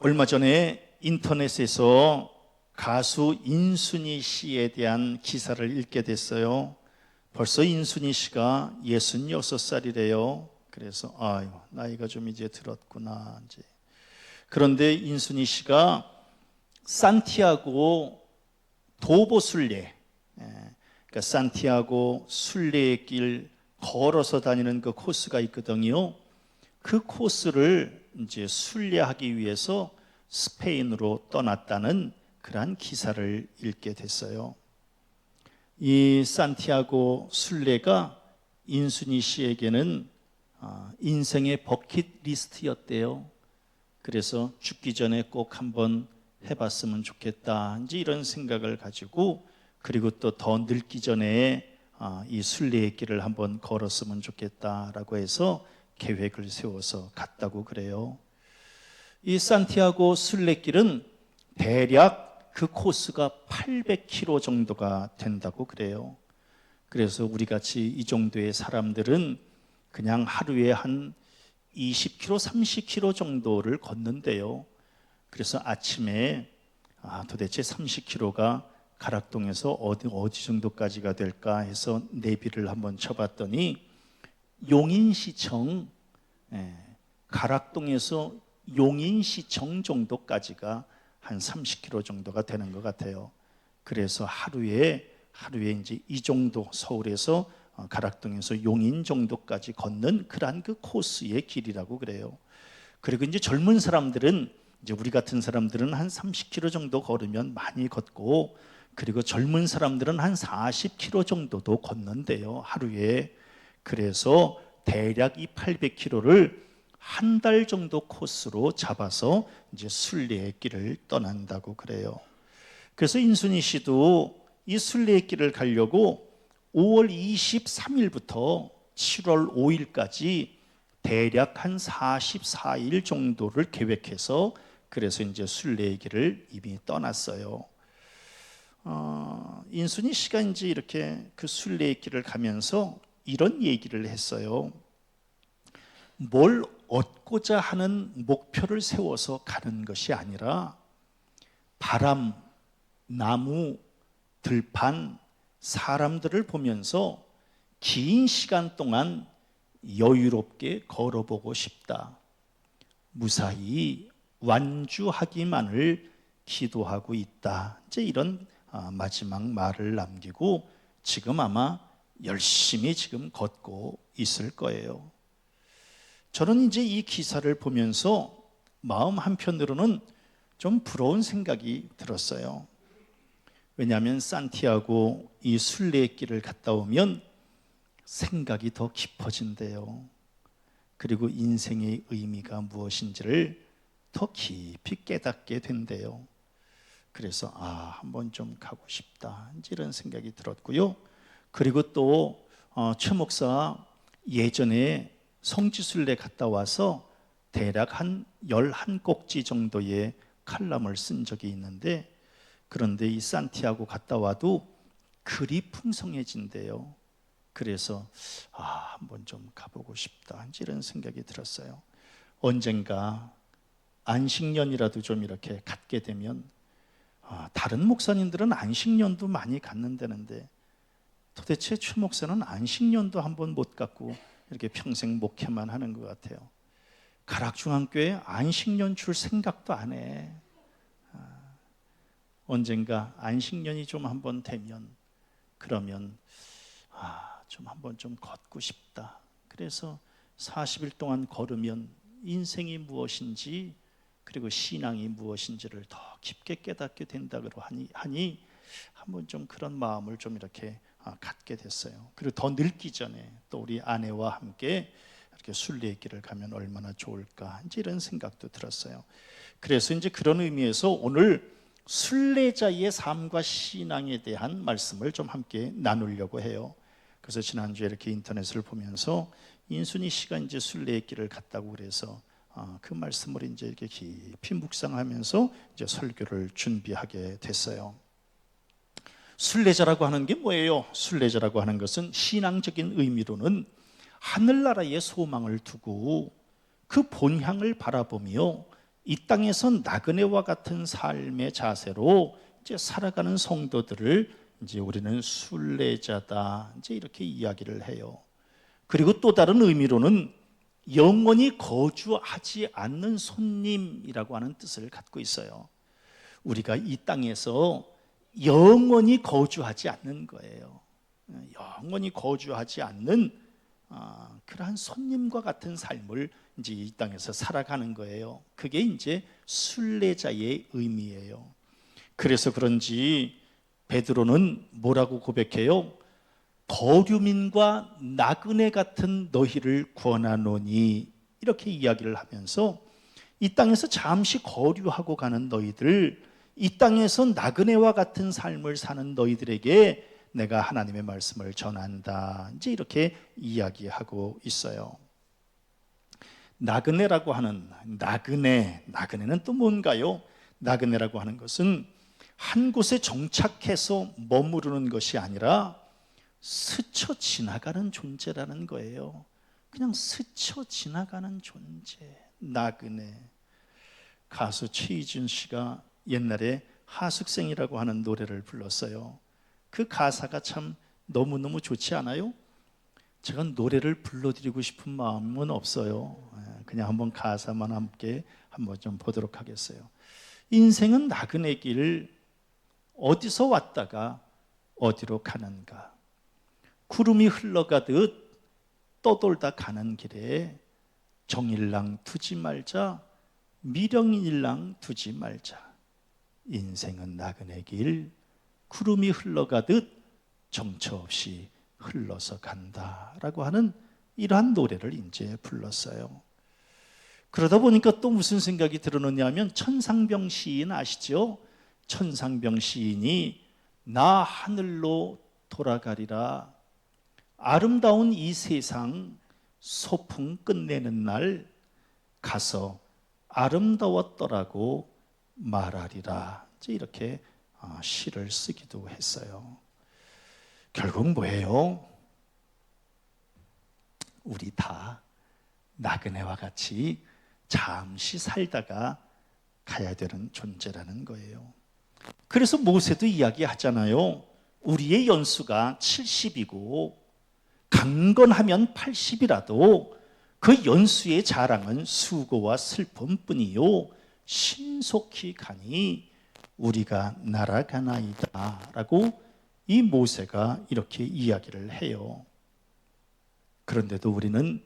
얼마 전에 인터넷에서 가수 인순이 씨에 대한 기사를 읽게 됐어요. 벌써 인순이 씨가 66살이래요. 그래서 아유, 나이가 좀 이제 들었구나 이제. 그런데 인순이 씨가 산티아고 도보 순례, 그러니까 산티아고 순례의 길 걸어서 다니는 그 코스가 있거든요. 그 코스를 이제 순례하기 위해서 스페인으로 떠났다는 그러한 기사를 읽게 됐어요. 이 산티아고 순례가 인순이 씨에게는 인생의 버킷리스트였대요. 그래서 죽기 전에 꼭 한번 해봤으면 좋겠다 이제 이런 생각을 가지고, 그리고 또 더 늙기 전에 이 순례의 길을 한번 걸었으면 좋겠다라고 해서 계획을 세워서 갔다고 그래요. 이 산티아고 순례길은 대략 그 코스가 800km 정도가 된다고 그래요. 그래서 우리 같이 이 정도의 사람들은 그냥 하루에 한 20km, 30km 정도를 걷는데요. 그래서 아침에 도대체 30km가 가락동에서 어디 정도까지가 될까 해서 내비를 한번 쳐봤더니 용인시청, 가락동에서 용인시청 정도까지가 한 30km 정도가 되는 것 같아요. 그래서 하루에 이제 이 정도, 서울에서 가락동에서 용인 정도까지 걷는 그러한 그 코스의 길이라고 그래요. 그리고 이제 젊은 사람들은, 이제 우리 같은 사람들은 한 30km 정도 걸으면 많이 걷고, 그리고 젊은 사람들은 한 40km 정도도 걷는데요, 하루에. 그래서 대략 이 800km를 한 달 정도 코스로 잡아서 이제 순례의 길을 떠난다고 그래요. 그래서 인순이 씨도 이 순례의 길을 가려고 5월 23일부터 7월 5일까지 대략 한 44일 정도를 계획해서, 그래서 이제 순례의 길을 이미 떠났어요. 인순이 씨가 이제 이렇게 그 순례의 길을 가면서 이런 얘기를 했어요. 뭘 얻고자 하는 목표를 세워서 가는 것이 아니라 바람, 나무, 들판, 사람들을 보면서 긴 시간 동안 여유롭게 걸어보고 싶다. 무사히 완주하기만을 기도하고 있다. 이제 이런 마지막 말을 남기고 지금 아마 열심히 지금 걷고 있을 거예요. 저는 이제 이 기사를 보면서 마음 한편으로는 좀 부러운 생각이 들었어요. 왜냐하면 산티아고 이 순례의 길을 갔다 오면 생각이 더 깊어진대요. 그리고 인생의 의미가 무엇인지를 더 깊이 깨닫게 된대요. 그래서 한번 좀 가고 싶다 이제 이런 생각이 들었고요. 그리고 또 최 목사 예전에 성지순례 갔다 와서 대략 한 11꼭지 정도의 칼럼을 쓴 적이 있는데, 그런데 이 산티아고 갔다 와도 글이 풍성해진대요. 그래서 한번 좀 가보고 싶다 이런 생각이 들었어요. 언젠가 안식년이라도 좀 이렇게 갖게 되면, 다른 목사님들은 안식년도 많이 갖는다는데 도대체 최 목사는 안식년도 한번 못 갖고 이렇게 평생 목회만 하는 것 같아요. 가락중앙교회 안식년 줄 생각도 안 해. 언젠가 안식년이 좀 한번 되면, 그러면 좀 한번 좀 걷고 싶다. 그래서 40일 동안 걸으면 인생이 무엇인지, 그리고 신앙이 무엇인지를 더 깊게 깨닫게 된다고 하니 한번 좀 그런 마음을 좀 이렇게 갖게 됐어요. 그리고 더 늙기 전에 또 우리 아내와 함께 이렇게 순례의 길을 가면 얼마나 좋을까 이제 이런 생각도 들었어요. 그래서 이제 그런 의미에서 오늘 순례자의 삶과 신앙에 대한 말씀을 좀 함께 나누려고 해요. 그래서 지난주에 이렇게 인터넷을 보면서 인순이 씨가 이제 순례의 길을 갔다고 그래서 그 말씀을 이제 이렇게 깊이 묵상하면서 이제 설교를 준비하게 됐어요. 순례자라고 하는 게 뭐예요? 순례자라고 하는 것은 신앙적인 의미로는 하늘나라의 소망을 두고 그 본향을 바라보며 이 땅에서 나그네와 같은 삶의 자세로 이제 살아가는 성도들을 이제 우리는 순례자다 이제 이렇게 이야기를 해요. 그리고 또 다른 의미로는 영원히 거주하지 않는 손님이라고 하는 뜻을 갖고 있어요. 우리가 이 땅에서 영원히 거주하지 않는 거예요. 영원히 거주하지 않는 그러한 손님과 같은 삶을 이제 이 땅에서 살아가는 거예요. 그게 이제 순례자의 의미예요. 그래서 그런지 베드로는 뭐라고 고백해요? 거류민과 나그네 같은 너희를 권하노니 이렇게 이야기를 하면서 이 땅에서 잠시 거류하고 가는 너희들, 이 땅에서 나그네와 같은 삶을 사는 너희들에게 내가 하나님의 말씀을 전한다 이제 이렇게 이야기하고 있어요. 나그네라고 하는 나그네는 또 뭔가요? 나그네라고 하는 것은 한 곳에 정착해서 머무르는 것이 아니라 스쳐 지나가는 존재라는 거예요. 그냥 스쳐 지나가는 존재, 나그네. 가수 최희준 씨가 옛날에 하숙생이라고 하는 노래를 불렀어요. 그 가사가 참 너무너무 좋지 않아요? 제가 노래를 불러드리고 싶은 마음은 없어요. 그냥 한번 가사만 함께 한번 좀 보도록 하겠어요. 인생은 나그네 길, 어디서 왔다가 어디로 가는가. 구름이 흘러가듯 떠돌다 가는 길에 정일랑 두지 말자, 미령일랑 두지 말자. 인생은 나그네 길, 구름이 흘러가듯 정처 없이 흘러서 간다라고 하는 이러한 노래를 이제 불렀어요. 그러다 보니까 또 무슨 생각이 들었느냐면 천상병 시인 아시죠? 천상병 시인이 나 하늘로 돌아가리라, 아름다운 이 세상 소풍 끝내는 날 가서 아름다웠더라고 말하리라 이렇게 시를 쓰기도 했어요. 결국 뭐예요? 우리 다 나그네와 같이 잠시 살다가 가야 되는 존재라는 거예요. 그래서 모세도 이야기하잖아요. 우리의 연수가 70이고 강건하면 80이라도 그 연수의 자랑은 수고와 슬픔뿐이요 신속히 가니 우리가 날아가나이다 라고 이 모세가 이렇게 이야기를 해요. 그런데도 우리는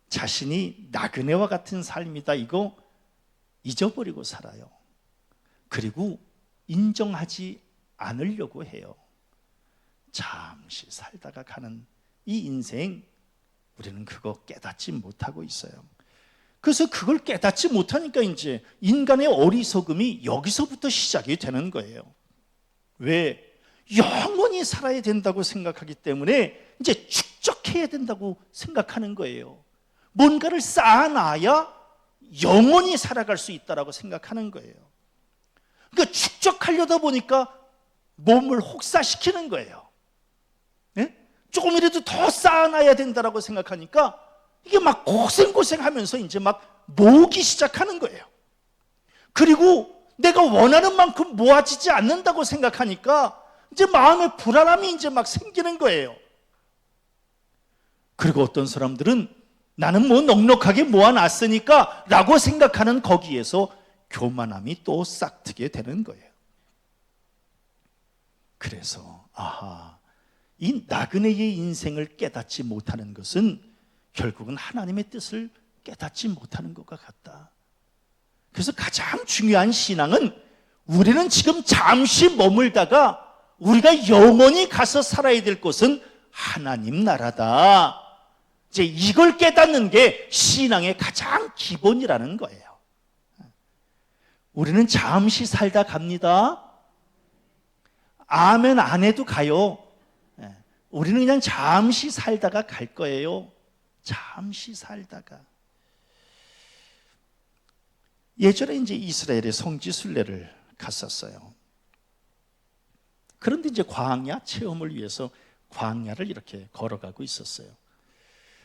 자신이 나그네와 같은 삶이다 이거 잊어버리고 살아요. 그리고 인정하지 않으려고 해요. 잠시 살다가 가는 이 인생, 우리는 그거 깨닫지 못하고 있어요. 그래서 그걸 깨닫지 못하니까 이제 인간의 어리석음이 여기서부터 시작이 되는 거예요. 왜? 영원히 살아야 된다고 생각하기 때문에 이제 축적해야 된다고 생각하는 거예요. 뭔가를 쌓아놔야 영원히 살아갈 수 있다고 생각하는 거예요. 그러니까 축적하려다 보니까 몸을 혹사시키는 거예요. 네? 조금이라도 더 쌓아놔야 된다고 생각하니까 이게 막 고생하면서 이제 막 모으기 시작하는 거예요. 그리고 내가 원하는 만큼 모아지지 않는다고 생각하니까 이제 마음에 불안함이 이제 막 생기는 거예요. 그리고 어떤 사람들은 나는 뭐 넉넉하게 모아놨으니까 라고 생각하는 거기에서 교만함이 또 싹트게 되는 거예요. 그래서 이 나그네의 인생을 깨닫지 못하는 것은 결국은 하나님의 뜻을 깨닫지 못하는 것과 같다. 그래서 가장 중요한 신앙은 우리는 지금 잠시 머물다가 우리가 영원히 가서 살아야 될 곳은 하나님 나라다. 이제 이걸 깨닫는 게 신앙의 가장 기본이라는 거예요. 우리는 잠시 살다 갑니다. 아멘 안 해도 가요. 우리는 그냥 잠시 살다가 갈 거예요. 잠시 살다가. 예전에 이제 이스라엘의 성지 순례를 갔었어요. 그런데 이제 광야 체험을 위해서 광야를 이렇게 걸어가고 있었어요.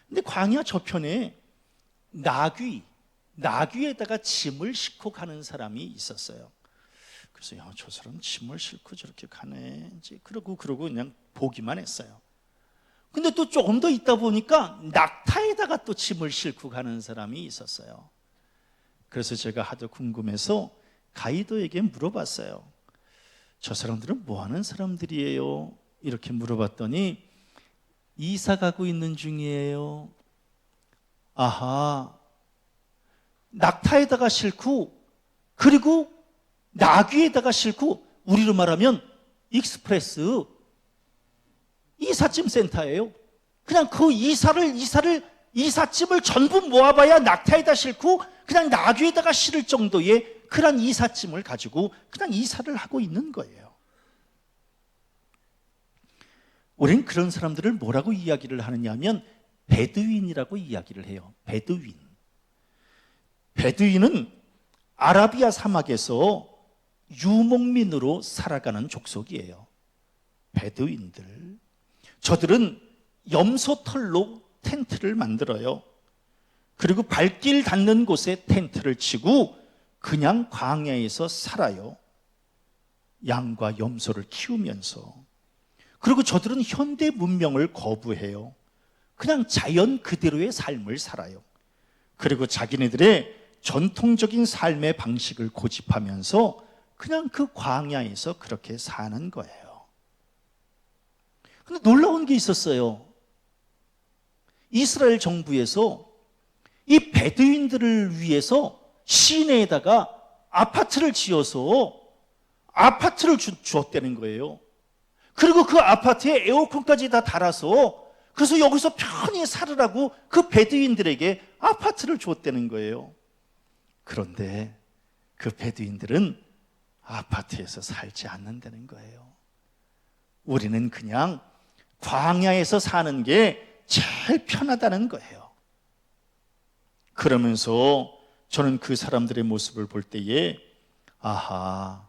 근데 광야 저편에 나귀에다가 짐을 싣고 가는 사람이 있었어요. 그래서 저 사람 짐을 싣고 저렇게 가네. 이제 그러고 그냥 보기만 했어요. 근데 또 조금 더 있다 보니까 낙타에다가 또 짐을 싣고 가는 사람이 있었어요. 그래서 제가 하도 궁금해서 가이드에게 물어봤어요. 저 사람들은 뭐 하는 사람들이에요? 이렇게 물어봤더니 이사 가고 있는 중이에요. 아하, 낙타에다가 싣고 그리고 나귀에다가 싣고 우리로 말하면 익스프레스 이삿짐 센터예요. 그냥 그 이삿짐을 전부 모아봐야 낙타에다 싣고 그냥 나귀에다가 실을 정도의 그런 이삿짐을 가지고 그냥 이사를 하고 있는 거예요. 우리는 그런 사람들을 뭐라고 이야기를 하느냐 하면 베두인이라고 이야기를 해요. 베두인은 아라비아 사막에서 유목민으로 살아가는 족속이에요. 베두인들. 저들은 염소털로 텐트를 만들어요. 그리고 발길 닿는 곳에 텐트를 치고 그냥 광야에서 살아요. 양과 염소를 키우면서. 그리고 저들은 현대 문명을 거부해요. 그냥 자연 그대로의 삶을 살아요. 그리고 자기네들의 전통적인 삶의 방식을 고집하면서 그냥 그 광야에서 그렇게 사는 거예요. 근데 놀라운 게 있었어요. 이스라엘 정부에서 이 베두인들을 위해서 시내에다가 아파트를 지어서 아파트를 주었다는 거예요. 그리고 그 아파트에 에어컨까지 다 달아서 그래서 여기서 편히 살으라고 그 베두인들에게 아파트를 주었다는 거예요. 그런데 그 베두인들은 아파트에서 살지 않는다는 거예요. 우리는 그냥 광야에서 사는 게 제일 편하다는 거예요. 그러면서 저는 그 사람들의 모습을 볼 때에 아하,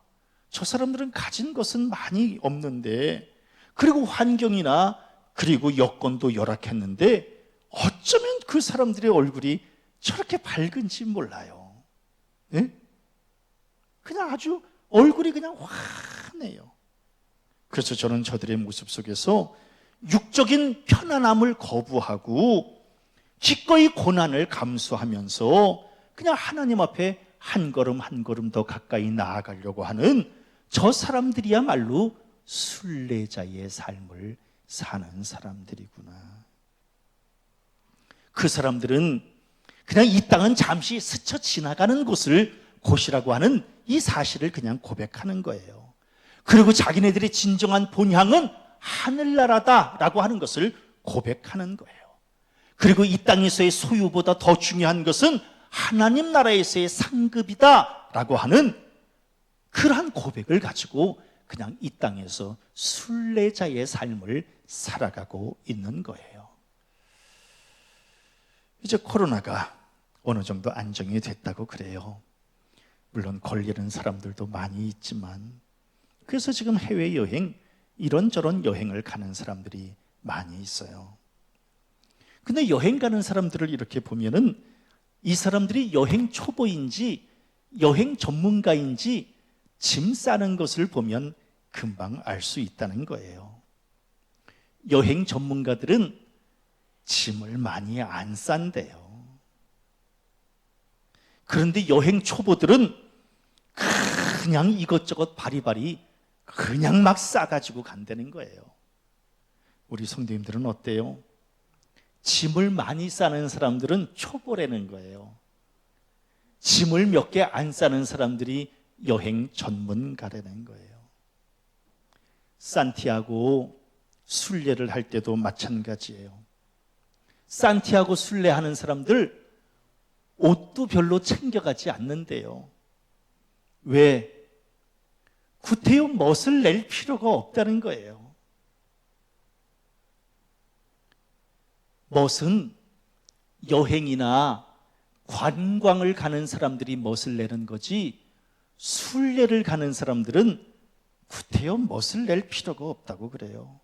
저 사람들은 가진 것은 많이 없는데 그리고 환경이나 그리고 여건도 열악했는데 어쩌면 그 사람들의 얼굴이 저렇게 밝은지 몰라요. 네? 그냥 아주 얼굴이 그냥 환해요. 그래서 저는 저들의 모습 속에서 육적인 편안함을 거부하고 기꺼이 고난을 감수하면서 그냥 하나님 앞에 한 걸음 한 걸음 더 가까이 나아가려고 하는 저 사람들이야말로 순례자의 삶을 사는 사람들이구나. 그 사람들은 그냥 이 땅은 잠시 스쳐 지나가는 곳이라고 하는 이 사실을 그냥 고백하는 거예요. 그리고 자기네들의 진정한 본향은 하늘나라다라고 하는 것을 고백하는 거예요. 그리고 이 땅에서의 소유보다 더 중요한 것은 하나님 나라에서의 상급이다라고 하는 그러한 고백을 가지고 그냥 이 땅에서 순례자의 삶을 살아가고 있는 거예요. 이제 코로나가 어느 정도 안정이 됐다고 그래요. 물론 걸리는 사람들도 많이 있지만 그래서 지금 해외여행 이런저런 여행을 가는 사람들이 많이 있어요. 근데 여행 가는 사람들을 이렇게 보면은 이 사람들이 여행 초보인지 여행 전문가인지 짐 싸는 것을 보면 금방 알 수 있다는 거예요. 여행 전문가들은 짐을 많이 안 싼대요. 그런데 여행 초보들은 그냥 이것저것 바리바리 그냥 막 싸가지고 간다는 거예요. 우리 성도님들은 어때요? 짐을 많이 싸는 사람들은 초보라는 거예요. 짐을 몇 개 안 싸는 사람들이 여행 전문가라는 거예요. 산티아고 순례를 할 때도 마찬가지예요. 산티아고 순례하는 사람들 옷도 별로 챙겨가지 않는데요. 왜? 구태여 멋을 낼 필요가 없다는 거예요. 멋은 여행이나 관광을 가는 사람들이 멋을 내는 거지 순례를 가는 사람들은 구태여 멋을 낼 필요가 없다고 그래요.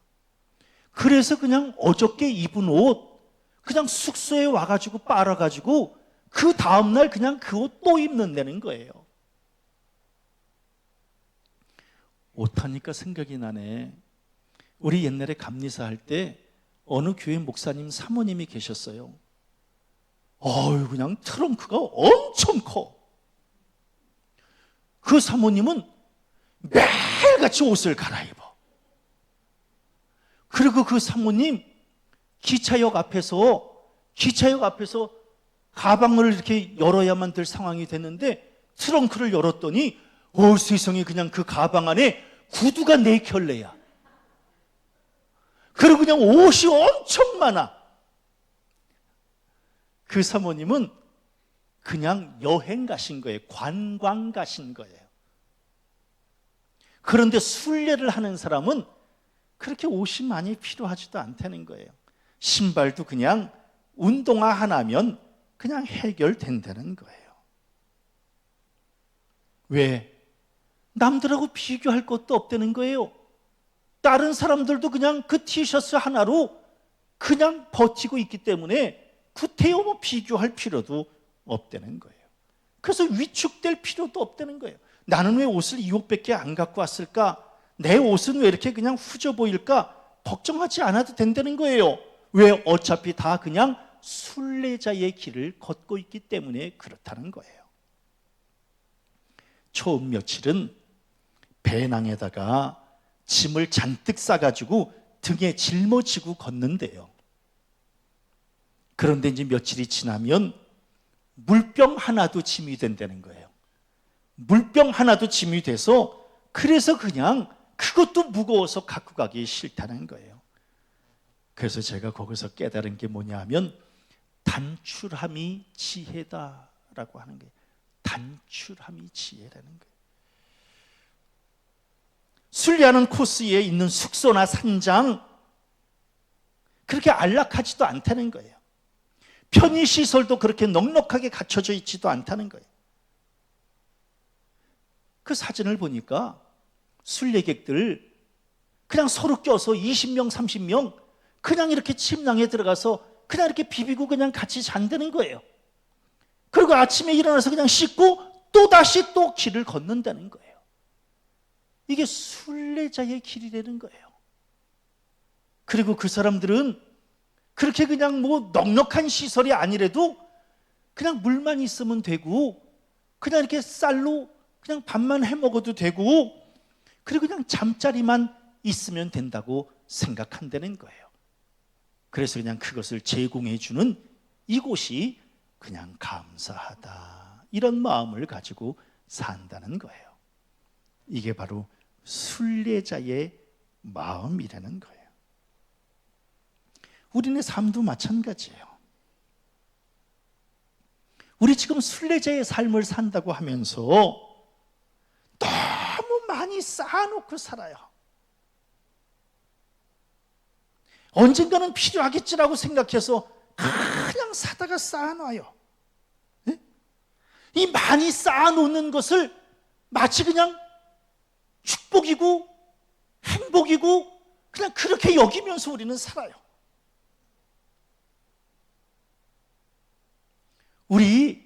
그래서 그냥 어저께 입은 옷 그냥 숙소에 와가지고 빨아가지고 그 다음날 그냥 그 옷 또 입는다는 거예요. 옷하니까 생각이 나네. 우리 옛날에 감리사 할 때 어느 교회 목사님 사모님이 계셨어요. 그냥 트렁크가 엄청 커. 그 사모님은 매일같이 옷을 갈아입어. 그리고 그 사모님 기차역 앞에서 가방을 이렇게 열어야만 될 상황이 됐는데 트렁크를 열었더니 세상에 그냥 그 가방 안에 구두가 4켤레야. 그리고 그냥 옷이 엄청 많아. 그 사모님은 그냥 여행 가신 거예요. 관광 가신 거예요. 그런데 순례를 하는 사람은 그렇게 옷이 많이 필요하지도 않다는 거예요. 신발도 그냥 운동화 하나면 그냥 해결된다는 거예요. 왜? 남들하고 비교할 것도 없다는 거예요. 다른 사람들도 그냥 그 티셔츠 하나로 그냥 버티고 있기 때문에 구태여 비교할 필요도 없다는 거예요. 그래서 위축될 필요도 없다는 거예요. 나는 왜 옷을 이 옷밖에 안 갖고 왔을까? 내 옷은 왜 이렇게 그냥 후져 보일까? 걱정하지 않아도 된다는 거예요. 왜? 어차피 다 그냥 순례자의 길을 걷고 있기 때문에 그렇다는 거예요. 처음 며칠은 배낭에다가 짐을 잔뜩 싸가지고 등에 짊어지고 걷는데요. 그런데 이제 며칠이 지나면 물병 하나도 짐이 된다는 거예요. 물병 하나도 짐이 돼서 그래서 그냥 그것도 무거워서 갖고 가기 싫다는 거예요. 그래서 제가 거기서 깨달은 게 뭐냐 하면 단출함이 지혜다라고 하는 거예요. 단출함이 지혜라는 거예요. 순례하는 코스에 있는 숙소나 산장 그렇게 안락하지도 않다는 거예요. 편의시설도 그렇게 넉넉하게 갖춰져 있지도 않다는 거예요. 그 사진을 보니까 순례객들 그냥 서로 껴서 20명, 30명 그냥 이렇게 침낭에 들어가서 그냥 이렇게 비비고 그냥 같이 잔다는 거예요. 그리고 아침에 일어나서 그냥 씻고 또다시 또 길을 걷는다는 거예요. 이게 순례자의 길이라는 거예요. 그리고 그 사람들은 그렇게 그냥 뭐 넉넉한 시설이 아니래도 그냥 물만 있으면 되고 그냥 이렇게 쌀로 그냥 밥만 해 먹어도 되고 그리고 그냥 잠자리만 있으면 된다고 생각한다는 거예요. 그래서 그냥 그것을 제공해 주는 이곳이 그냥 감사하다 이런 마음을 가지고 산다는 거예요. 이게 바로 순례자의 마음이라는 거예요. 우리네 삶도 마찬가지예요. 우리 지금 순례자의 삶을 산다고 하면서 너무 많이 쌓아놓고 살아요. 언젠가는 필요하겠지라고 생각해서 그냥 사다가 쌓아놔요. 네? 이 많이 쌓아놓는 것을 마치 그냥 축복이고 행복이고 그냥 그렇게 여기면서 우리는 살아요. 우리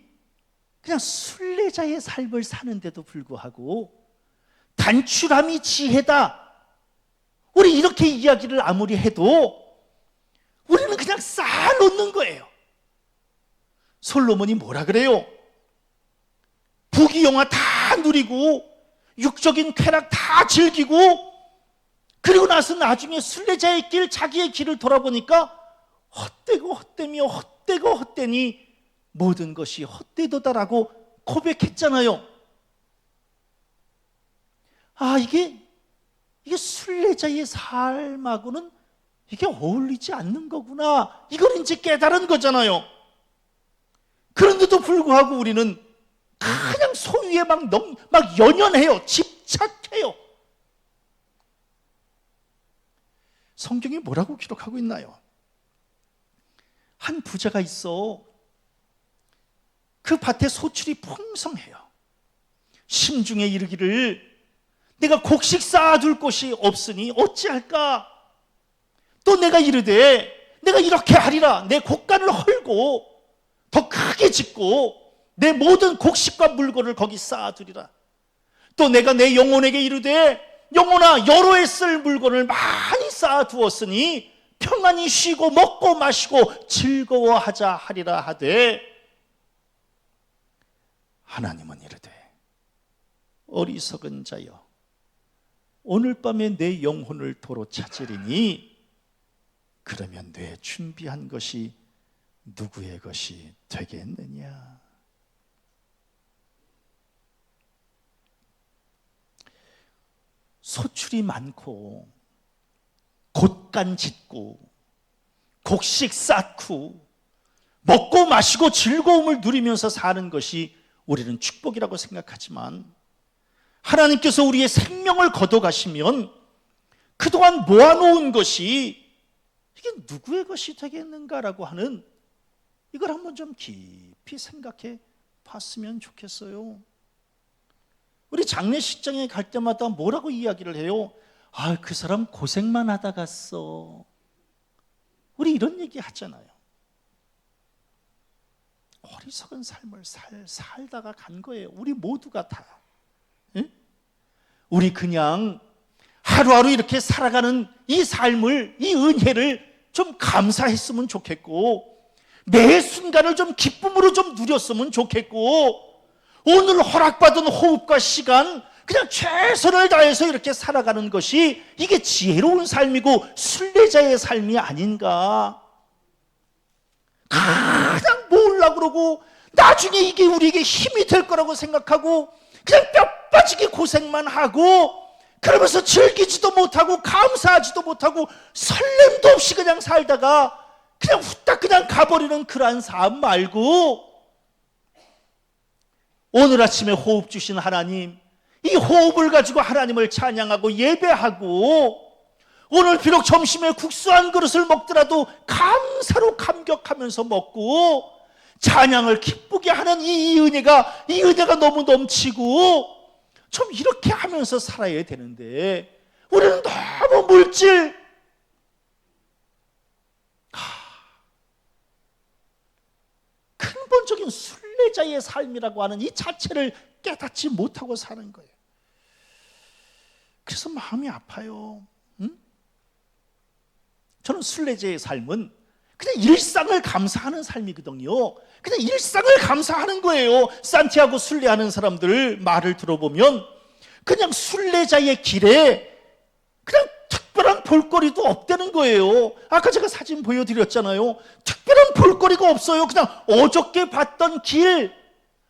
그냥 순례자의 삶을 사는데도 불구하고 단출함이 지혜다. 우리 이렇게 이야기를 아무리 해도 우리는 그냥 쌓아놓는 거예요. 솔로몬이 뭐라 그래요? 부귀영화 다 누리고 육적인 쾌락 다 즐기고 그리고 나서 나중에 순례자의 길, 자기의 길을 돌아보니까 헛되고 헛되며 헛되고 헛되니 모든 것이 헛되도다라고 고백했잖아요. 이게 순례자의 삶하고는 이게 어울리지 않는 거구나. 이걸 이제 깨달은 거잖아요. 그런데도 불구하고 우리는 그냥 소유에 막 연연해요. 집착해요. 성경이 뭐라고 기록하고 있나요? 한 부자가 있어. 그 밭에 소출이 풍성해요. 심중에 이르기를 내가 곡식 쌓아둘 곳이 없으니 어찌할까? 또 내가 이르되 내가 이렇게 하리라. 내 곡간을 헐고 더 크게 짓고 내 모든 곡식과 물건을 거기 쌓아두리라. 또 내가 내 영혼에게 이르되 영혼아 여러 해 쓸 물건을 많이 쌓아두었으니 평안히 쉬고 먹고 마시고 즐거워하자 하리라 하되, 하나님은 이르되 어리석은 자여 오늘 밤에 내 영혼을 도로 찾으리니 그러면 내 준비한 것이 누구의 것이 되겠느냐. 소출이 많고 곳간 짓고 곡식 쌓고 먹고 마시고 즐거움을 누리면서 사는 것이 우리는 축복이라고 생각하지만, 하나님께서 우리의 생명을 걷어가시면 그동안 모아놓은 것이 이게 누구의 것이 되겠는가라고 하는, 이걸 한번 좀 깊이 생각해 봤으면 좋겠어요. 우리 장례식장에 갈 때마다 뭐라고 이야기를 해요? 아, 그 사람 고생만 하다 갔어. 우리 이런 얘기 하잖아요. 어리석은 삶을 살다가 간 거예요. 우리 모두가 다. 응? 우리 그냥 하루하루 이렇게 살아가는 이 삶을, 이 은혜를 좀 감사했으면 좋겠고, 매 순간을 좀 기쁨으로 좀 누렸으면 좋겠고, 오늘 허락받은 호흡과 시간 그냥 최선을 다해서 이렇게 살아가는 것이 이게 지혜로운 삶이고 순례자의 삶이 아닌가. 그냥 모으려고 그러고 나중에 이게 우리에게 힘이 될 거라고 생각하고 그냥 뼈 빠지게 고생만 하고, 그러면서 즐기지도 못하고 감사하지도 못하고 설렘도 없이 그냥 살다가 그냥 후딱 그냥 가버리는 그러한 삶 말고, 오늘 아침에 호흡 주신 하나님, 이 호흡을 가지고 하나님을 찬양하고 예배하고, 오늘 비록 점심에 국수 한 그릇을 먹더라도 감사로 감격하면서 먹고 찬양을 기쁘게 하는 이 은혜가 너무 넘치고, 좀 이렇게 하면서 살아야 되는데 우리는 너무 물질, 근본적인 순례자의 삶이라고 하는 이 자체를 깨닫지 못하고 사는 거예요. 그래서 마음이 아파요. 저는 순례자의 삶은 그냥 일상을 감사하는 삶이거든요. 그냥 일상을 감사하는 거예요. 산티아고 순례하는 사람들 말을 들어보면 그냥 순례자의 길에 그냥 특별한 볼거리도 없다는 거예요. 아까 제가 사진 보여드렸잖아요. 특별한 볼거리가 없어요. 그냥 어저께 봤던 길,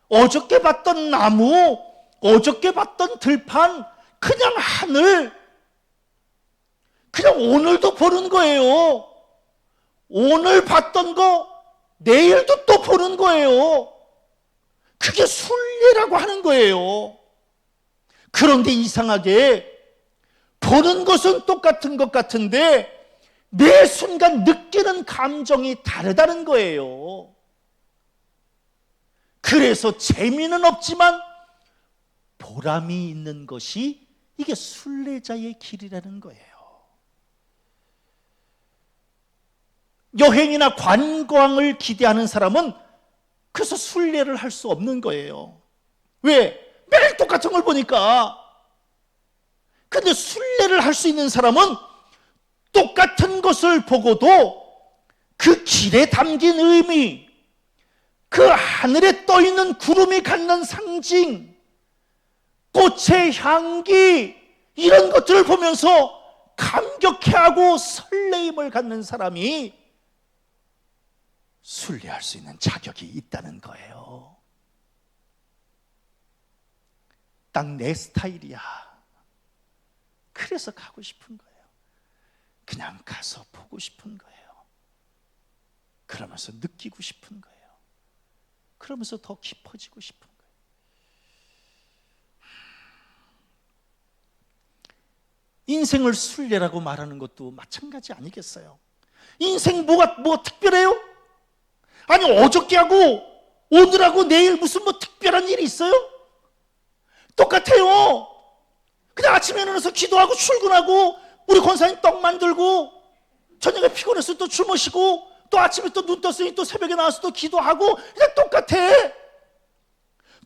어저께 봤던 나무, 어저께 봤던 들판, 그냥 하늘, 그냥 오늘도 보는 거예요. 오늘 봤던 거 내일도 또 보는 거예요. 그게 순례라고 하는 거예요. 그런데 이상하게 보는 것은 똑같은 것 같은데 매 순간 느끼는 감정이 다르다는 거예요. 그래서 재미는 없지만 보람이 있는 것이 이게 순례자의 길이라는 거예요. 여행이나 관광을 기대하는 사람은 그래서 순례를 할 수 없는 거예요. 왜? 매일 똑같은 걸 보니까. 근데 순례를 할 수 있는 사람은 똑같은 것을 보고도 그 길에 담긴 의미, 그 하늘에 떠있는 구름이 갖는 상징, 꽃의 향기, 이런 것들을 보면서 감격해하고 설레임을 갖는 사람이 순례할 수 있는 자격이 있다는 거예요. 딱 내 스타일이야. 그래서 가고 싶은 거예요. 그냥 가서 보고 싶은 거예요. 그러면서 느끼고 싶은 거예요. 그러면서 더 깊어지고 싶은 거예요. 인생을 순례라고 말하는 것도 마찬가지 아니겠어요? 인생 뭐가 특별해요? 아니 어저께하고 오늘하고 내일 무슨 특별한 일이 있어요? 똑같아요. 그냥 아침에 일어나서 기도하고 출근하고 우리 권사님 떡 만들고 저녁에 피곤해서 또 주무시고 또 아침에 또 눈 떴으니 또 새벽에 나와서 또 기도하고 그냥 똑같아.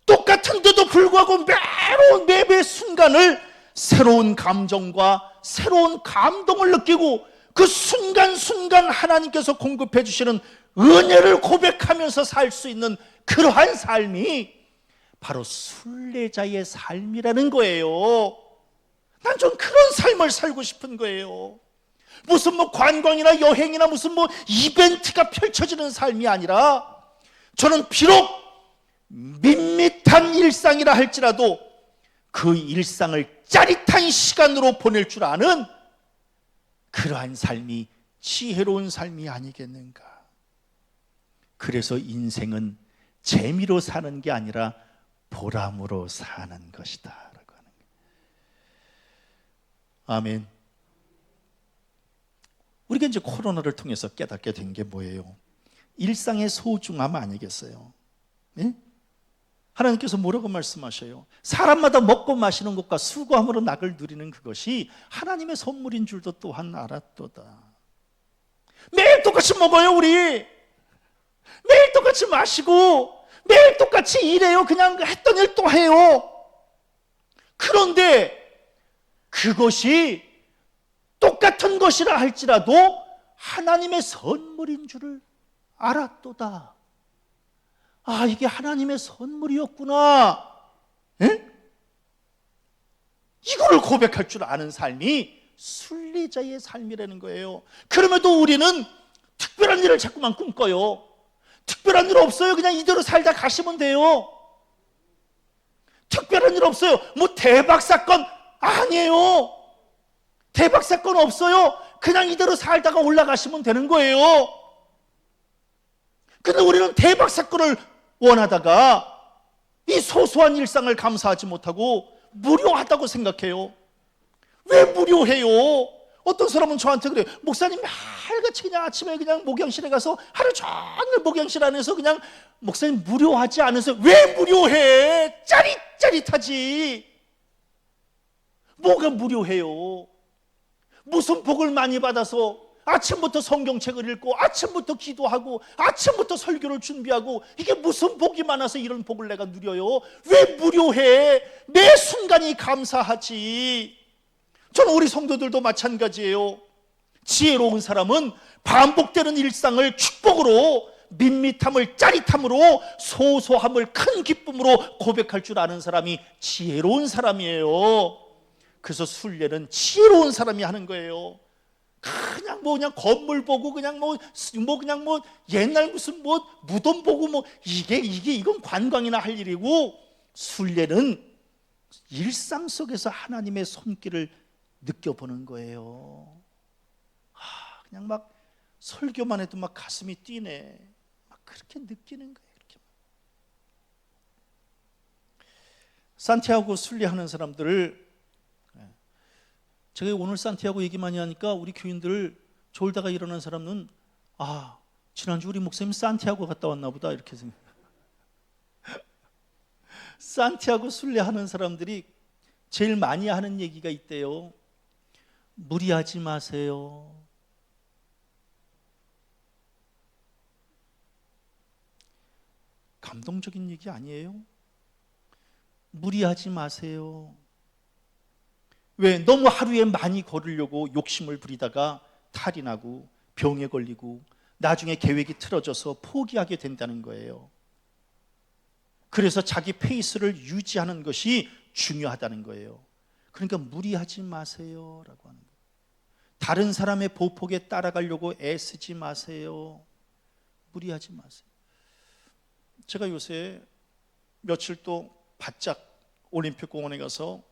똑같은데도 불구하고 매 순간을 새로운 감정과 새로운 감동을 느끼고 그 순간순간 하나님께서 공급해 주시는 은혜를 고백하면서 살 수 있는 그러한 삶이 바로 순례자의 삶이라는 거예요. 난 좀 그런 삶을 살고 싶은 거예요. 무슨 관광이나 여행이나 무슨 이벤트가 펼쳐지는 삶이 아니라, 저는 비록 밋밋한 일상이라 할지라도 그 일상을 짜릿한 시간으로 보낼 줄 아는 그러한 삶이 지혜로운 삶이 아니겠는가. 그래서 인생은 재미로 사는 게 아니라 보람으로 사는 것이다 라고 하는 거예요. 아멘. 우리가 이제 코로나를 통해서 깨닫게 된 게 뭐예요? 일상의 소중함 아니겠어요? 네? 하나님께서 뭐라고 말씀하셔요? 사람마다 먹고 마시는 것과 수고함으로 낙을 누리는 그것이 하나님의 선물인 줄도 또한 알았도다. 매일 똑같이 먹어요. 우리 매일 똑같이 마시고 매일 똑같이 일해요. 그냥 했던 일 또 해요. 그런데 그것이 똑같은 것이라 할지라도 하나님의 선물인 줄을 알았도다. 아, 이게 하나님의 선물이었구나. 에? 이거를 고백할 줄 아는 삶이 순례자의 삶이라는 거예요. 그럼에도 우리는 특별한 일을 자꾸만 꿈꿔요. 특별한 일 없어요. 그냥 이대로 살다 가시면 돼요. 특별한 일 없어요. 대박 사건 아니에요. 대박 사건 없어요. 그냥 이대로 살다가 올라가시면 되는 거예요. 근데 우리는 대박 사건을 원하다가 이 소소한 일상을 감사하지 못하고 무료하다고 생각해요. 왜 무료해요? 어떤 사람은 저한테 그래요. 목사님 매일같이 그냥 아침에 그냥 목양실에 가서 하루 종일 목양실 안에서 그냥 목사님 무료하지 않으세요? 왜 무료해? 짜릿짜릿하지. 뭐가 무료해요? 무슨 복을 많이 받아서 아침부터 성경책을 읽고 아침부터 기도하고 아침부터 설교를 준비하고 이게 무슨 복이 많아서 이런 복을 내가 누려요? 왜 무료해? 매 순간이 감사하지. 저는 우리 성도들도 마찬가지예요. 지혜로운 사람은 반복되는 일상을 축복으로, 밋밋함을 짜릿함으로, 소소함을 큰 기쁨으로 고백할 줄 아는 사람이 지혜로운 사람이에요. 그래서 순례는 지혜로운 사람이 하는 거예요. 그냥 건물 보고 그냥 옛날 무슨 무덤 보고 이건 관광이나 할 일이고, 순례는 일상 속에서 하나님의 손길을 느껴보는 거예요. 그냥 설교만 해도 가슴이 뛰네. 그렇게 느끼는 거예요. 그렇게. 산티아고 순례하는 사람들을, 제가 오늘 산티아고 얘기 많이 하니까 우리 교인들 졸다가 일어난 사람은 지난주 우리 목사님 산티아고 갔다 왔나 보다 이렇게 생각. 산티아고 순례하는 사람들이 제일 많이 하는 얘기가 있대요. 무리하지 마세요. 감동적인 얘기 아니에요? 무리하지 마세요. 왜? 너무 하루에 많이 걸으려고 욕심을 부리다가 탈이 나고 병에 걸리고 나중에 계획이 틀어져서 포기하게 된다는 거예요. 그래서 자기 페이스를 유지하는 것이 중요하다는 거예요. 그러니까 무리하지 마세요 라고 하는 거예요. 다른 사람의 보폭에 따라가려고 애쓰지 마세요. 무리하지 마세요. 제가 요새 며칠 또 바짝 올림픽공원에 가서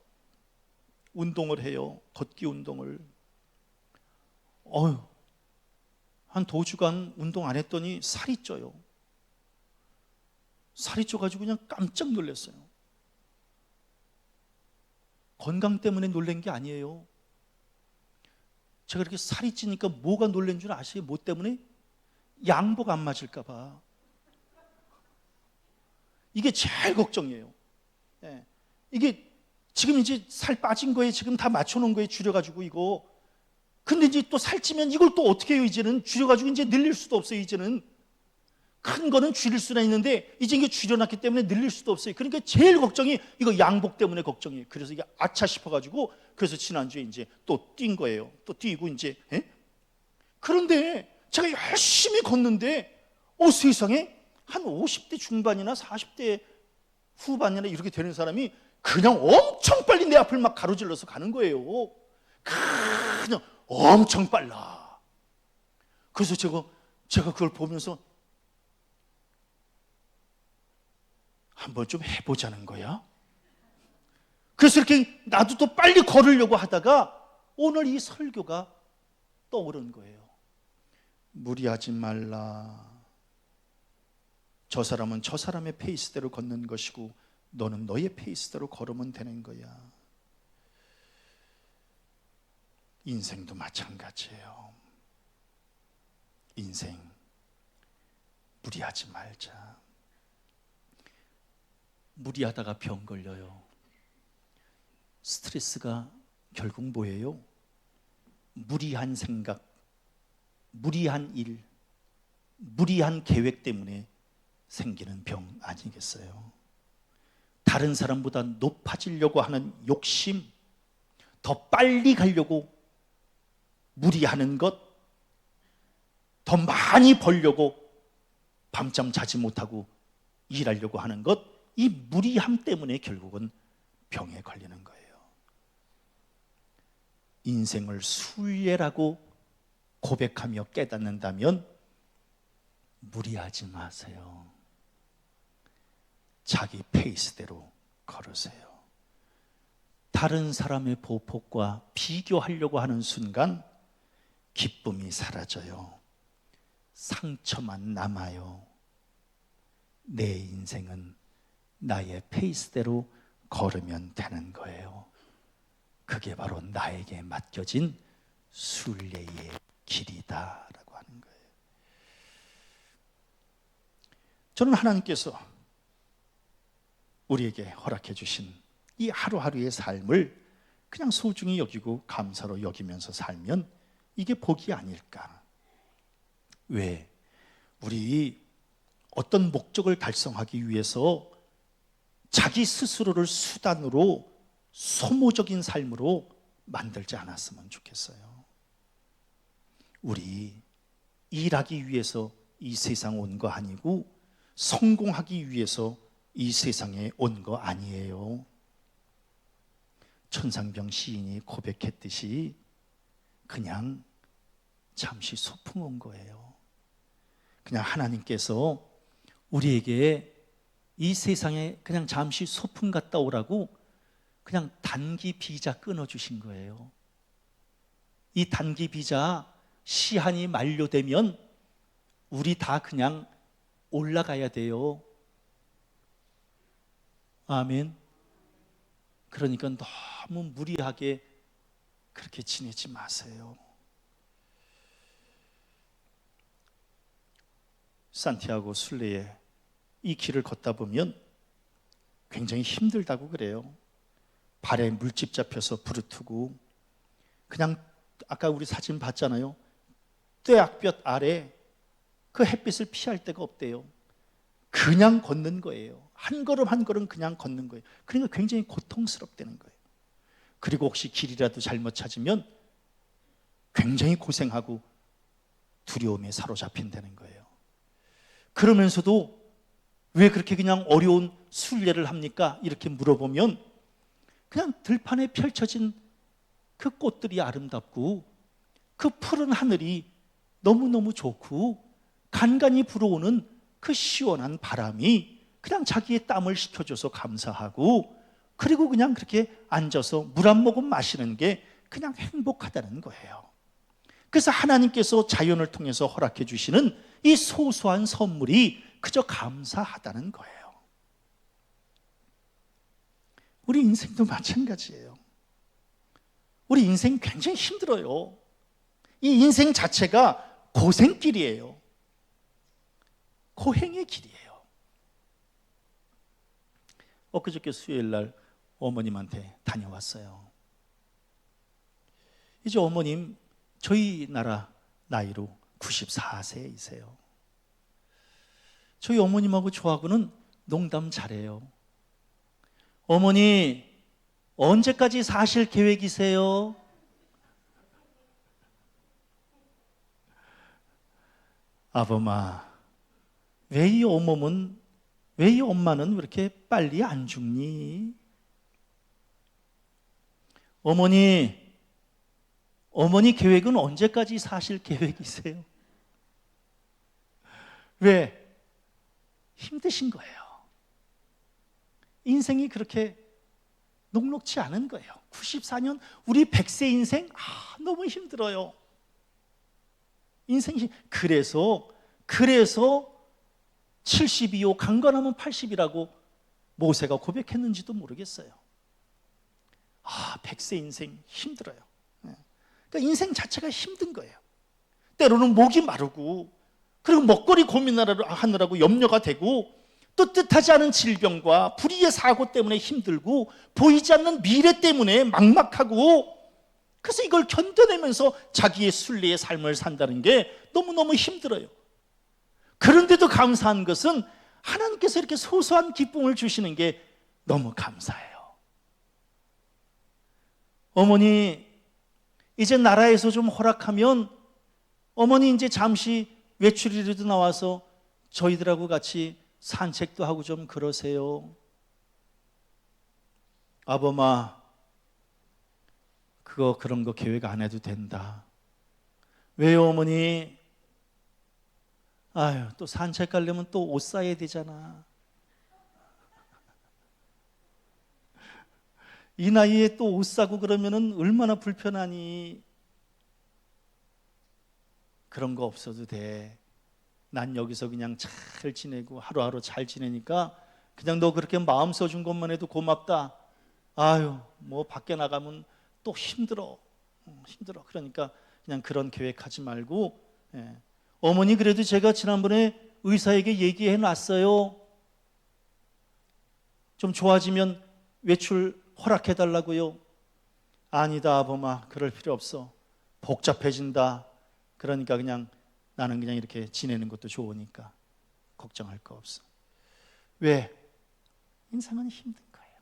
운동을 해요. 걷기 운동을. 한 2주간 운동 안 했더니 살이 쪄요. 살이 쪄가지고 그냥 깜짝 놀랐어요. 건강 때문에 놀란 게 아니에요. 제가 이렇게 살이 찌니까 뭐가 놀란 줄 아세요? 뭐 때문에? 양복 안 맞을까 봐. 이게 제일 걱정이에요. 이게 지금 이제 살 빠진 거에 지금 다 맞춰놓은 거에 줄여가지고 이거 근데 이제 또 살찌면 이걸 또 어떻게 해요? 이제는 줄여가지고 이제 늘릴 수도 없어요. 이제는 큰 거는 줄일 수는 있는데 이제 이게 줄여놨기 때문에 늘릴 수도 없어요. 그러니까 제일 걱정이 이거 양복 때문에 걱정이에요. 그래서 이게 아차 싶어가지고 그래서 지난주에 이제 또 뛴 거예요. 또 뛰고 이제 그런데 제가 열심히 걷는데 세상에 한 50대 중반이나 40대 후반이나 이렇게 되는 사람이 그냥 엄청 빨리 내 앞을 막 가로질러서 가는 거예요. 그냥 엄청 빨라. 그래서 제가 그걸 보면서 한번 좀 해보자는 거야. 그래서 이렇게 나도 또 빨리 걸으려고 하다가 오늘 이 설교가 떠오른 거예요. 무리하지 말라. 저 사람은 저 사람의 페이스대로 걷는 것이고 너는 너의 페이스대로 걸으면 되는 거야. 인생도 마찬가지예요. 인생 무리하지 말자. 무리하다가 병 걸려요. 스트레스가 결국 뭐예요? 무리한 생각, 무리한 일, 무리한 계획 때문에 생기는 병 아니겠어요? 다른 사람보다 높아지려고 하는 욕심, 더 빨리 가려고 무리하는 것, 더 많이 벌려고 밤잠 자지 못하고 일하려고 하는 것, 이 무리함 때문에 결국은 병에 걸리는 거예요. 인생을 순례라고 고백하며 깨닫는다면 무리하지 마세요. 자기 페이스대로 걸으세요. 다른 사람의 보폭과 비교하려고 하는 순간 기쁨이 사라져요. 상처만 남아요. 내 인생은 나의 페이스대로 걸으면 되는 거예요. 그게 바로 나에게 맡겨진 순례의 길이다라고 하는 거예요. 저는 하나님께서 우리에게 허락해 주신 이 하루하루의 삶을 그냥 소중히 여기고 감사로 여기면서 살면 이게 복이 아닐까. 왜? 우리 어떤 목적을 달성하기 위해서 자기 스스로를 수단으로 소모적인 삶으로 만들지 않았으면 좋겠어요. 우리 일하기 위해서 이 세상 온 거 아니고 성공하기 위해서 이 세상에 온 거 아니에요. 천상병 시인이 고백했듯이 그냥 잠시 소풍 온 거예요. 그냥 하나님께서 우리에게 이 세상에 그냥 잠시 소풍 갔다 오라고 그냥 단기 비자 끊어주신 거예요. 이 단기 비자 시한이 만료되면 우리 다 그냥 올라가야 돼요. 아멘. 그러니까 너무 무리하게 그렇게 지내지 마세요. 산티아고 순례에 이 길을 걷다 보면 굉장히 힘들다고 그래요. 발에 물집 잡혀서 부르트고 그냥 아까 우리 사진 봤잖아요. 떼약볕 아래 그 햇빛을 피할 데가 없대요. 그냥 걷는 거예요. 한 걸음 한 걸음 그냥 걷는 거예요. 그러니까 굉장히 고통스럽다는 거예요. 그리고 혹시 길이라도 잘못 찾으면 굉장히 고생하고 두려움에 사로잡힌다는 거예요. 그러면서도 왜 그렇게 그냥 어려운 순례를 합니까? 이렇게 물어보면 그냥 들판에 펼쳐진 그 꽃들이 아름답고 그 푸른 하늘이 너무너무 좋고 간간히 불어오는 그 시원한 바람이 그냥 자기의 땀을 식혀줘서 감사하고 그리고 그냥 그렇게 앉아서 물 한 모금 마시는 게 그냥 행복하다는 거예요. 그래서 하나님께서 자연을 통해서 허락해 주시는 이 소소한 선물이 그저 감사하다는 거예요. 우리 인생도 마찬가지예요. 우리 인생 굉장히 힘들어요. 이 인생 자체가 고생길이에요. 고행의 길이에요. 엊그저께 수요일 날 어머님한테 다녀왔어요. 이제 어머님 저희 나라 나이로 94세이세요. 저희 어머님하고 저하고는 농담 잘해요. 어머니, 언제까지 사실 계획이세요? 아범아, 왜 이 엄마는 왜 이렇게 빨리 안 죽니? 어머니 계획은 언제까지 사실 계획이세요? 왜? 힘드신 거예요. 인생이 그렇게 녹록지 않은 거예요. 94년 우리 100세 인생 너무 힘들어요. 인생이 그래서 72호 강건하면 80이라고 모세가 고백했는지도 모르겠어요. 100세 인생 힘들어요. 그러니까 인생 자체가 힘든 거예요. 때로는 목이 마르고, 그리고 먹거리 고민하느라고 염려가 되고, 또 뜻하지 않은 질병과 불의의 사고 때문에 힘들고, 보이지 않는 미래 때문에 막막하고, 그래서 이걸 견뎌내면서 자기의 순례의 삶을 산다는 게 너무너무 힘들어요. 그런데도 감사한 것은 하나님께서 이렇게 소소한 기쁨을 주시는 게 너무 감사해요. 어머니, 이제 나라에서 좀 허락하면 어머니 이제 잠시 외출이라도 나와서 저희들하고 같이 산책도 하고 좀 그러세요. 아범아, 그런 거 계획 안 해도 된다. 왜요, 어머니? 또 산책 가려면 또 옷 사야 되잖아. 이 나이에 또 옷 사고 그러면은 얼마나 불편하니. 그런 거 없어도 돼. 난 여기서 그냥 잘 지내고 하루하루 잘 지내니까 그냥 너 그렇게 마음 써준 것만 해도 고맙다. 뭐 밖에 나가면 또 힘들어. 그러니까 그냥 그런 계획하지 말고. 어머니, 그래도 제가 지난번에 의사에게 얘기해 놨어요. 좀 좋아지면 외출 허락해 달라고요. 아니다, 아범아, 그럴 필요 없어. 복잡해진다. 그러니까 나는 그냥 이렇게 지내는 것도 좋으니까 걱정할 거 없어. 왜? 인생은 힘든 거예요.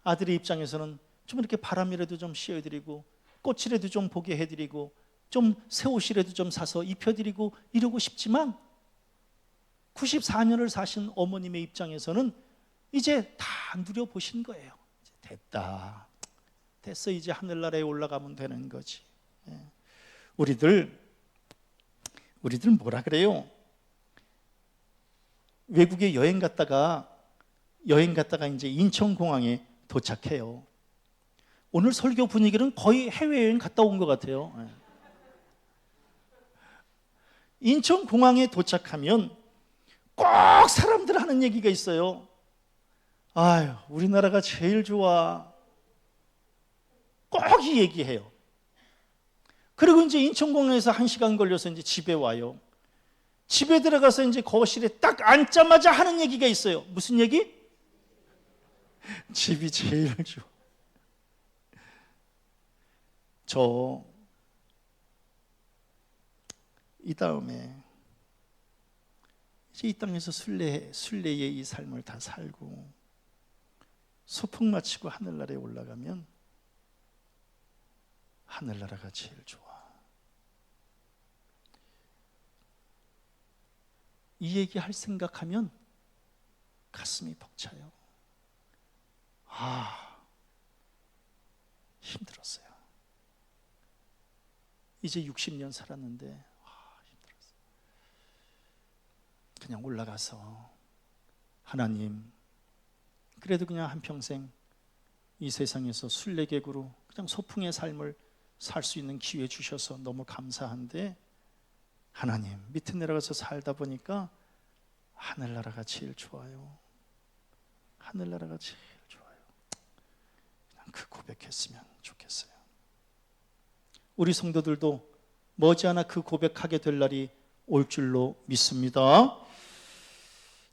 아들의 입장에서는 좀 이렇게 바람이라도 좀 씌워드리고, 꽃이라도 좀 보게 해드리고, 좀 새 옷이라도 좀 사서 입혀드리고 이러고 싶지만, 94년을 사신 어머님의 입장에서는 이제 다 누려보신 거예요. 됐다. 됐어. 이제 하늘나라에 올라가면 되는 거지. 우리들 뭐라 그래요? 외국에 여행 갔다가 이제 인천공항에 도착해요. 오늘 설교 분위기는 거의 해외여행 갔다 온 것 같아요. 인천공항에 도착하면 꼭 사람들 하는 얘기가 있어요. 우리나라가 제일 좋아. 꼭 이 얘기해요. 그리고 이제 인천공항에서 1시간 걸려서 이제 집에 와요. 집에 들어가서 이제 거실에 딱 앉자마자 하는 얘기가 있어요. 무슨 얘기? 집이 제일 좋아. 저 이 다음에 이제 이 땅에서 순례의 이 삶을 다 살고 소풍 마치고 하늘나라에 올라가면 하늘나라가 제일 좋아. 이 얘기할 생각하면 가슴이 벅차요. 힘들었어요. 이제 60년 살았는데 힘들었어요. 그냥 올라가서 하나님, 그래도 그냥 한평생 이 세상에서 순례객으로 그냥 소풍의 삶을 살 수 있는 기회 주셔서 너무 감사한데, 하나님, 밑에 내려가서 살다 보니까 하늘나라가 제일 좋아요. 하늘나라가 제일 좋아요. 그냥 그 고백했으면 좋겠어요. 우리 성도들도 머지않아 그 고백하게 될 날이 올 줄로 믿습니다.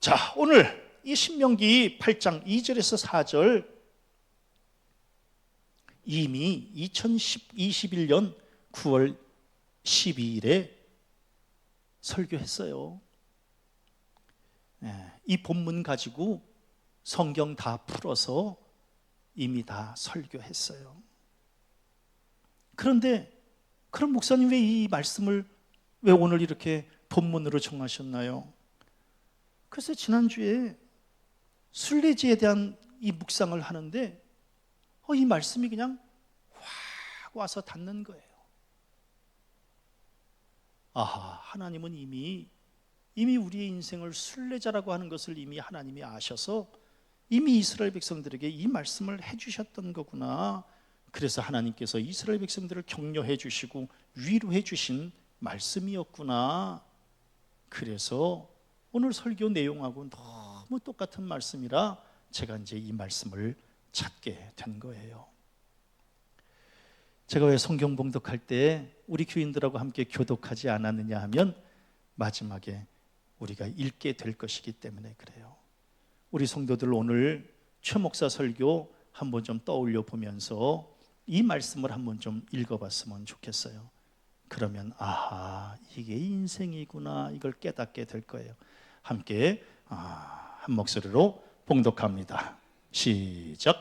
자, 오늘 이 신명기 8장 2절에서 4절, 이미 2021년 9월 12일에 설교했어요. 이 본문 가지고 성경 다 풀어서 이미 다 설교했어요. 그런데 그럼 목사님 왜 이 말씀을 왜 오늘 이렇게 본문으로 정하셨나요? 글쎄 지난주에 순례지에 대한 이 묵상을 하는데 이 말씀이 그냥 확 와서 닿는 거예요. 아하, 하나님은 이미 우리의 인생을 순례자라고 하는 것을 이미 하나님이 아셔서 이미 이스라엘 백성들에게 이 말씀을 해주셨던 거구나. 그래서 하나님께서 이스라엘 백성들을 격려해 주시고 위로해 주신 말씀이었구나. 그래서 오늘 설교 내용하고 너무 똑같은 말씀이라 제가 이제 이 말씀을 찾게 된 거예요. 제가 왜 성경 봉독할 때 우리 교인들하고 함께 교독하지 않았느냐 하면 마지막에 우리가 읽게 될 것이기 때문에 그래요. 우리 성도들 오늘 최 목사 설교 한번 좀 떠올려 보면서 이 말씀을 한번 좀 읽어봤으면 좋겠어요. 그러면 아하, 이게 인생이구나, 이걸 깨닫게 될 거예요. 함께 한 목소리로 봉독합니다. 시작.